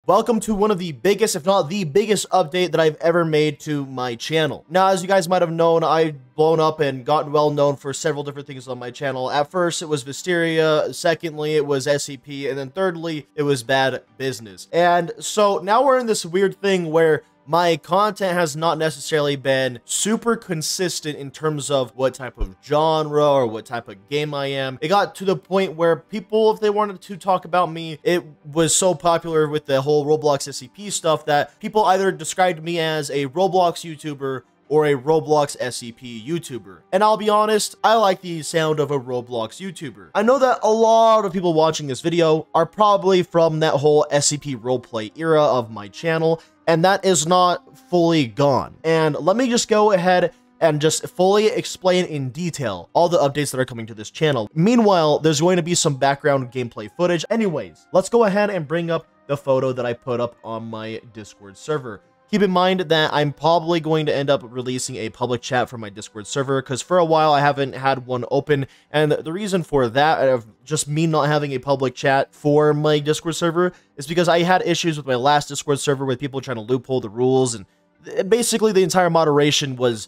Welcome to one of the biggest, if not the biggest update that I've ever made to my channel. Now, as you guys might have known, I've blown up and gotten well known for several different things on my channel. At first, it was Visteria. Secondly, it was SCP. And then thirdly, it was bad business. And so now we're in this weird thing where my content has not necessarily been super consistent in terms of what type of genre or what type of game I am. It got to the point where people, if they wanted to talk about me, it was so popular with the whole Roblox SCP stuff that people either described me as a Roblox YouTuber or a Roblox SCP YouTuber. And I'll be honest, I like the sound of a Roblox YouTuber. I know that a lot of people watching this video are probably from that whole SCP roleplay era of my channel, and that is not fully gone. And let me just go ahead and just fully explain in detail all the updates that are coming to this channel. Meanwhile, there's going to be some background gameplay footage. Anyways, let's go ahead and bring up the photo that I put up on my Discord server. Keep in mind that I'm probably going to end up releasing a public chat for my Discord server because for a while I haven't had one open, and the reason for that, of just me not having a public chat for my Discord server, is because I had issues with my last Discord server with people trying to loophole the rules, and basically the entire moderation was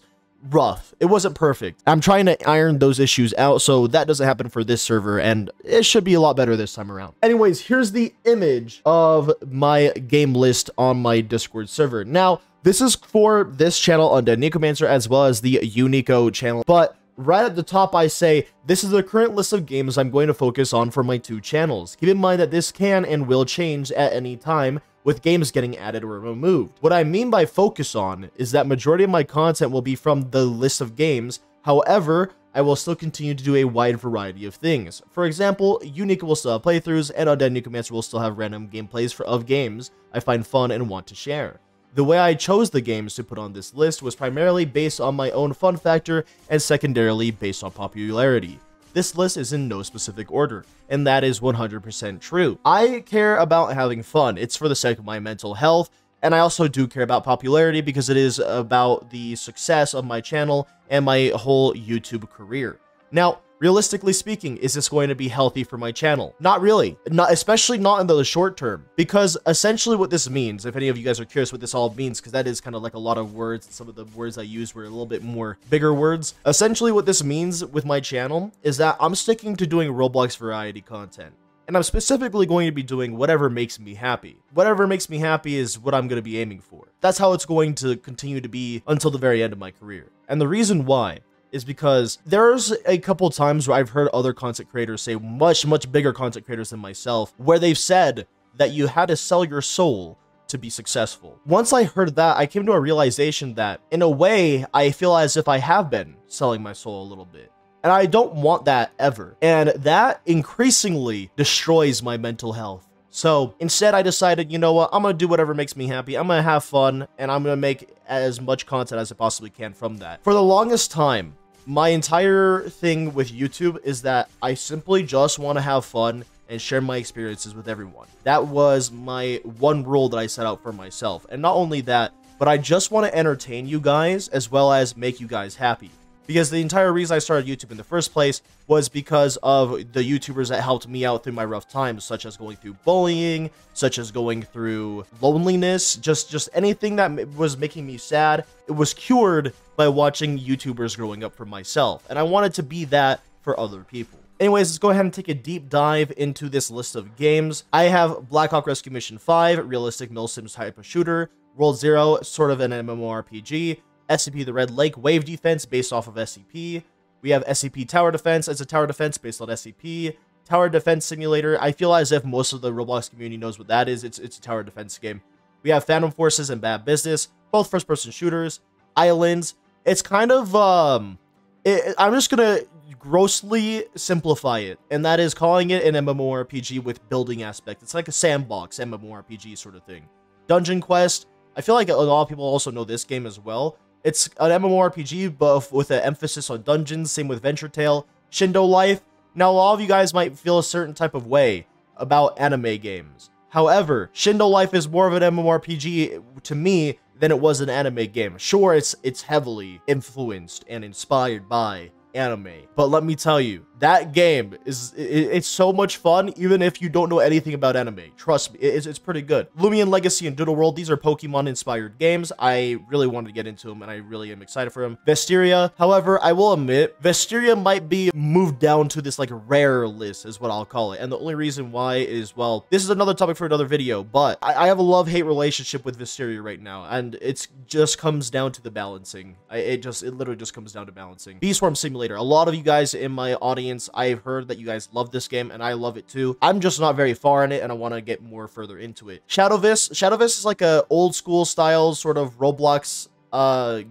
rough. It wasn't perfect. I'm trying to iron those issues out so that doesn't happen for this server, and it should be a lot better this time around. Anyways, here's the image of my game list on my Discord server. Now, this is for this channel, UndeadNekomancer, as well as the Uniko channel, but right at the top, I say, this is the current list of games I'm going to focus on for my two channels. Keep in mind that this can and will change at any time, with games getting added or removed. What I mean by focus on is that majority of my content will be from the list of games. However, I will still continue to do a wide variety of things. For example, Uniko will still have playthroughs, and UndeadNekomancer will still have random gameplays of games I find fun and want to share. The way I chose the games to put on this list was primarily based on my own fun factor and secondarily based on popularity. This list is in no specific order, and that is 100% true. I care about having fun. It's for the sake of my mental health, and I also do care about popularity because it is about the success of my channel and my whole YouTube career. Now, realistically speaking, is this going to be healthy for my channel? Not really, especially not in the short term, because essentially what this means, if any of you guys are curious what this all means, because that is kind of like a lot of words, and some of the words I use were a little bit more bigger words. Essentially what this means with my channel is that I'm sticking to doing Roblox variety content. And I'm specifically going to be doing whatever makes me happy. Whatever makes me happy is what I'm going to be aiming for. That's how it's going to continue to be until the very end of my career. And the reason why is because there's a couple times where I've heard other content creators say, much bigger content creators than myself, where they've said that you had to sell your soul to be successful. Once I heard that, I came to a realization that, in a way, I feel as if I have been selling my soul a little bit. And I don't want that ever. And that increasingly destroys my mental health. So instead, I decided, you know what, I'm going to do whatever makes me happy. I'm going to have fun, and I'm going to make as much content as I possibly can from that. For the longest time, my entire thing with YouTube is that I simply just want to have fun and share my experiences with everyone. That was my one rule that I set out for myself. And not only that, but I just want to entertain you guys as well as make you guys happy. Because the entire reason I started YouTube in the first place was because of the YouTubers that helped me out through my rough times, such as going through bullying, such as going through loneliness, just anything that was making me sad. It was cured by watching YouTubers growing up for myself, and I wanted to be that for other people. Anyways, let's go ahead and take a deep dive into this list of games. I have Black Hawk Rescue Mission 5, realistic milsim type of shooter, World Zero, sort of an MMORPG, SCP The Red Lake Wave Defense based off of SCP. We have SCP Tower Defense as a tower defense based on SCP. Tower Defense Simulator. I feel as if most of the Roblox community knows what that is. It's a tower defense game. We have Phantom Forces and Bad Business, both first-person shooters. Islands. It's kind of, I'm just gonna grossly simplify it, and that is calling it an MMORPG with building aspect. It's like a sandbox MMORPG sort of thing. Dungeon Quest. I feel like a lot of people also know this game as well. It's an MMORPG, but with an emphasis on dungeons. Same with Venture Tale. Shindo Life. Now, a lot of you guys might feel a certain type of way about anime games. However, Shindo Life is more of an MMORPG to me than it was an anime game. Sure, it's heavily influenced and inspired by anime, but let me tell you, That game it's so much fun, even if you don't know anything about anime. Trust me, it's pretty good. Lumion Legacy and Doodle World, these are Pokemon-inspired games. I really wanted to get into them, and I really am excited for them. Vestiria, however, I will admit, Vestiria might be moved down to this, like, rare list, is what I'll call it. And the only reason why is, well, this is another topic for another video, but I have a love-hate relationship with Vestiria right now, and it just comes down to the balancing. It literally just comes down to balancing. Bee Swarm Simulator, a lot of you guys in my audience, I've heard that you guys love this game, and I love it too. I'm just not very far in it, and I want to get more further into it. Shadowvis is like a old school style sort of Roblox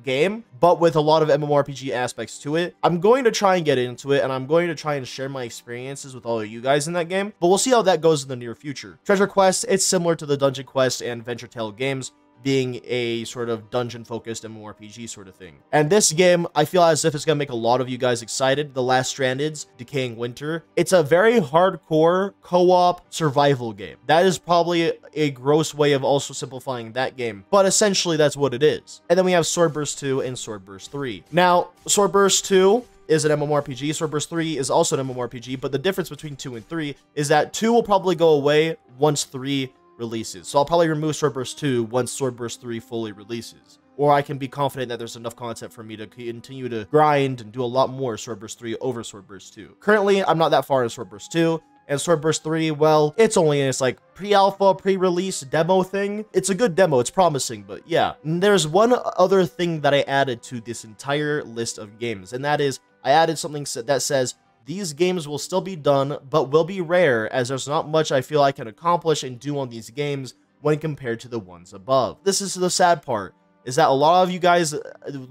game, but with a lot of MMORPG aspects to it. I'm going to try and get into it, and I'm going to try and share my experiences with all of you guys in that game, but we'll see how that goes in the near future. Treasure Quest, it's similar to the Dungeon Quest and Venture Tale games, being a sort of dungeon-focused MMORPG sort of thing. And this game, I feel as if it's gonna make a lot of you guys excited. The Last Stranded's Decaying Winter. It's a very hardcore co-op survival game. That is probably a gross way of also simplifying that game, but essentially that's what it is. And then we have Swordburst 2 and Swordburst 3. Now, Swordburst 2 is an MMORPG. Swordburst 3 is also an MMORPG, but the difference between 2 and 3 is that 2 will probably go away once 3 releases. So I'll probably remove Swordburst 2 once Swordburst 3 fully releases. Or I can be confident that there's enough content for me to continue to grind and do a lot more Swordburst 3 over Swordburst 2. Currently, I'm not that far in Swordburst 2. And Swordburst 3, well, it's only in its like pre-alpha, pre-release demo thing. It's a good demo, it's promising, but yeah. And there's one other thing that I added to this entire list of games, and that is I added something that says, these games will still be done, but will be rare, as there's not much I feel I can accomplish and do on these games when compared to the ones above. This is the sad part, is that a lot of you guys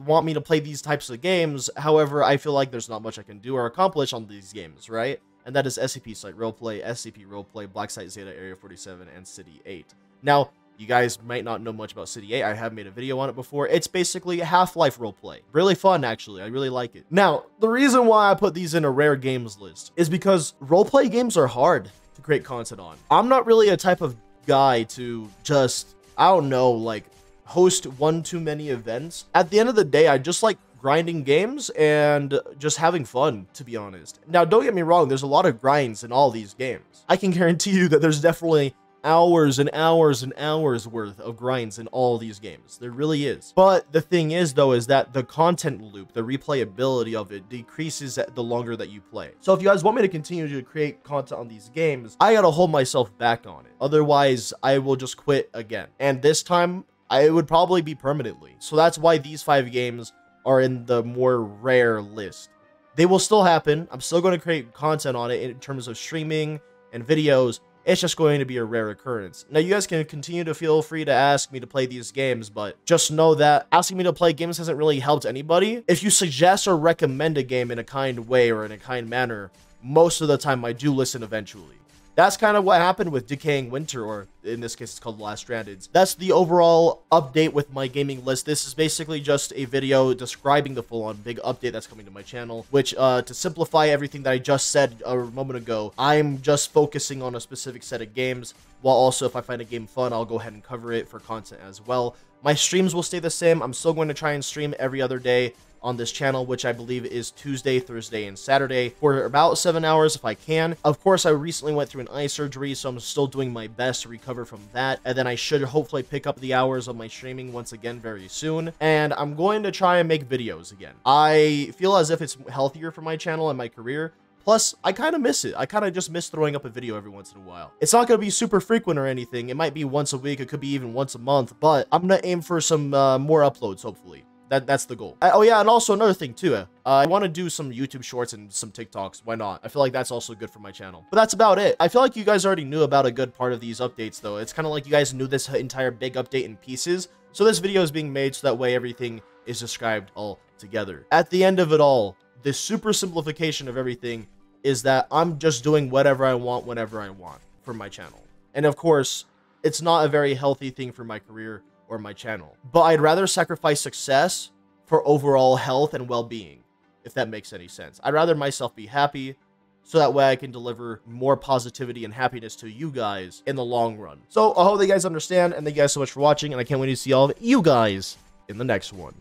want me to play these types of games, however, I feel like there's not much I can do or accomplish on these games, right? And that is SCP Site Roleplay, SCP Roleplay, Black Site Zeta, Area 47, and City 8. Now, you guys might not know much about City 8. I have made a video on it before. It's basically Half-Life roleplay. Really fun, actually. I really like it. Now, the reason why I put these in a rare games list is because roleplay games are hard to create content on. I'm not really a type of guy to just, I don't know, like, host one too many events. At the end of the day, I just like grinding games and just having fun, to be honest. Now, don't get me wrong. There's a lot of grinds in all these games. I can guarantee you that there's definitely hours and hours and hours worth of grinds in all these games. There really is. But the thing is, though, is that the content loop, the replayability of it decreases the longer that you play. So if you guys want me to continue to create content on these games, I gotta hold myself back on it. Otherwise, I will just quit again. And this time, it would probably be permanently. So that's why these 5 games are in the more rare list. They will still happen. I'm still going to create content on it in terms of streaming and videos. It's just going to be a rare occurrence. Now, you guys can continue to feel free to ask me to play these games, but just know that asking me to play games hasn't really helped anybody. If you suggest or recommend a game in a kind way or in a kind manner, most of the time I do listen eventually. That's kind of what happened with Decaying Winter, or in this case, it's called The Last Stranded. That's the overall update with my gaming list. This is basically just a video describing the full-on big update that's coming to my channel, which, to simplify everything that I just said a moment ago, I'm just focusing on a specific set of games, while also, if I find a game fun, I'll go ahead and cover it for content as well. My streams will stay the same. I'm still going to try and stream every other day on this channel, which I believe is Tuesday, Thursday, and Saturday for about 7 hours if I can. Of course, I recently went through an eye surgery, so I'm still doing my best to recover from that, and then I should hopefully pick up the hours of my streaming once again very soon, and I'm going to try and make videos again. I feel as if it's healthier for my channel and my career. Plus, I kind of miss it. I kind of just miss throwing up a video every once in a while. It's not going to be super frequent or anything. It might be once a week. It could be even once a month, but I'm going to aim for some more uploads, hopefully. That's the goal. Oh yeah, and also another thing too. I want to do some YouTube shorts and some TikToks. Why not? I feel like that's also good for my channel. But that's about it. I feel like you guys already knew about a good part of these updates, though. It's kind of like you guys knew this entire big update in pieces. So this video is being made so that way everything is described all together. At the end of it all, the super simplification of everything is that I'm just doing whatever I want whenever I want for my channel. And of course, it's not a very healthy thing for my career or my channel. But I'd rather sacrifice success for overall health and well-being, if that makes any sense. I'd rather myself be happy so that way I can deliver more positivity and happiness to you guys in the long run. So I hope that you guys understand, and thank you guys so much for watching, and I can't wait to see all of you guys in the next one.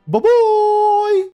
Bye-bye!